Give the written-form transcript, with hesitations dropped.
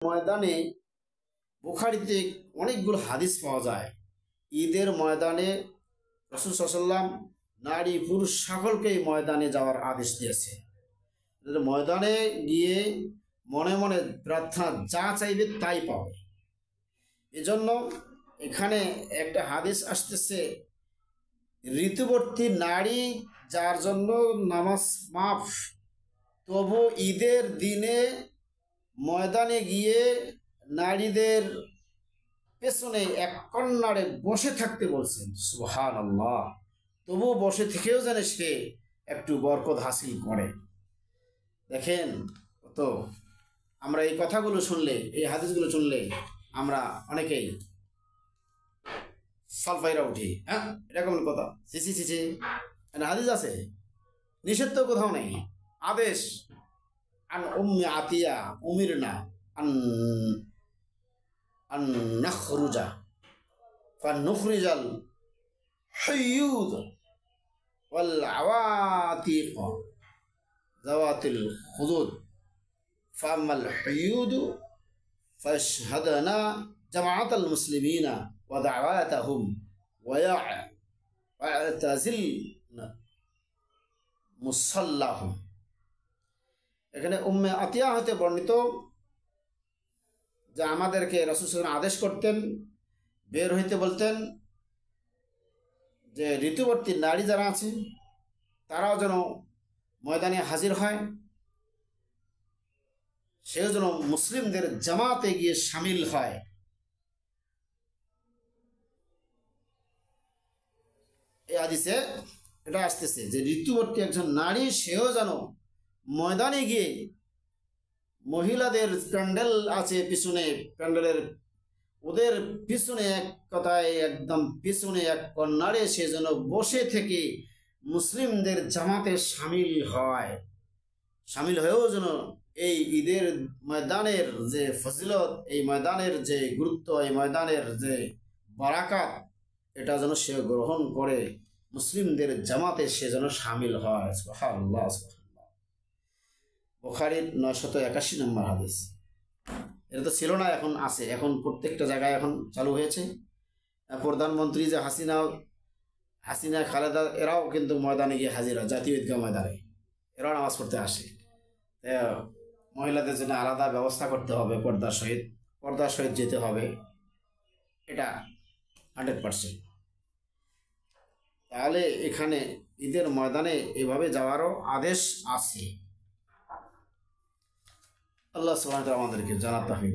ময়দানে বুখারীতে অনেকগুলো হাদিস পাওয়া যায়। ঈদের ময়দানে রাসূল সাল্লাল্লাহু আলাইহি ওয়াসাল্লাম নারী পুরুষ সকলকেই ময়দানে যাওয়ার আদেশ দিয়েছে। ময়দানে গিয়ে মনে মনে প্রার্থনা যা চাইবে তাই পাবে। এজন্য এখানে একটা হাদিস আসতেছে, ঋতুবর্তী নারী যার জন্য নামাজ মাফ, তবু ঈদের দিনে ময়দানে গিয়ে নারীদের পেছনে এক কর্নারে বসে থাকতে বলছেন। সুবহানাল্লাহ। তবু বসে থেকেও যেন সে একটু বরকত হাসিল করে। দেখেন, তো আমরা এই কথাগুলো শুনলে, এই হাদিসগুলো শুনলে আমরা অনেকেই সালফাইরা উঠি। হ্যাঁ, এটা কেমন কথা? সিসি সিসি, হাদিস আছে, নিষেধ তো কোথাও নেই, আদেশ। আন উম্মি আতিয়া উমিরনা আন নাখরুজা ফানুখরিজাল হুয়ুদ ওয়াল আওয়াতিক যাওয়াতিল হুদুদ ফামাল হুয়ুদ ফাশহাদনা জামাআতাল মুসলিমিনা ওয়া দাওয়াতাহুম ওয়া ইয়া'তাজিলনা মুসাল্লাহুম। এখানে উম্মে আতিয়া হতে বর্ণিত যে আমাদেরকে রাসূল সাল্লাল্লাহু আলাইহি ওয়াসাল্লাম আদেশ করতেন, বের হইতে বলতেন যে ঋতুবর্তী নারী যারা আছে তারাও যেন ময়দানে হাজির হয়, সেও যেন মুসলিমদের জামাতে গিয়ে শামিল হয়। এই হাদিসে এটা আসতেছে যে ঋতুবর্তী একজন নারী সেও যেন ময়দানে গিয়ে, মহিলাদের প্যান্ডেল আছে পিছনে, প্যান্ডেলের ওদের পিছনে এক কথায় একদম পিছনে এক কর্নারে সে যেন বসে থেকে মুসলিমদের জামাতে শামিল হয়। শামিল হয়েও যেন এই ঈদের ময়দানের যে ফজিলত, এই ময়দানের যে গুরুত্ব, এই ময়দানের যে বারাকাত, এটা যেন সে গ্রহণ করে মুসলিমদের জামাতে সে যেন শামিল হয়। সুবহানাল্লাহ। বুখারীর 981 নম্বর হাদিস। এটা তো ছিল না, এখন আছে, এখন প্রত্যেকটা জায়গায় এখন চালু হয়েছে। প্রধানমন্ত্রী যে হাসিনা খালেদা, এরাও কিন্তু ময়দানে গিয়ে হাজির হয়, জাতীয় ঈদগাহ ময়দানে এরাও নামাজ পড়তে আসে। মহিলাদের জন্য আলাদা ব্যবস্থা করতে হবে, পর্দার সহিত যেতে হবে, এটা 100%। তাহলে এখানে ঈদের ময়দানে এভাবে যাওয়ারও আদেশ আছে। আল্লাহ সুবহানাহু ওয়া তাআলা আমাদেরকে জানাতে হবে।